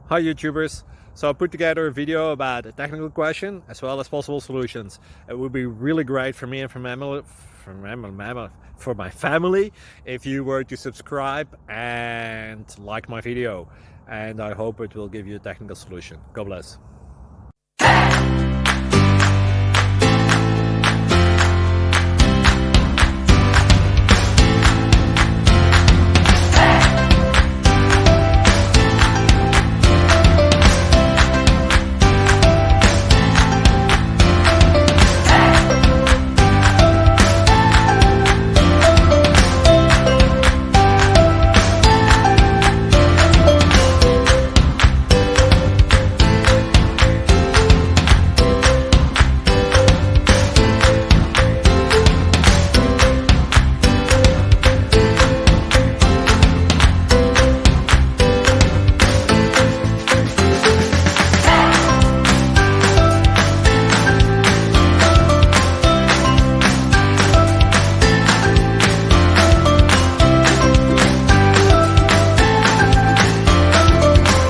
Hi YouTubers! So I put together a video about a technical question as well as possible solutions. It would be really great for me and for my family if you were to subscribe and like my video, and I hope it will give you a technical solution. God bless.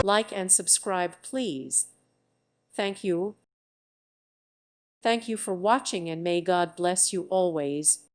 Like and subscribe, please. Thank you. Thank you for watching, and may God bless you always.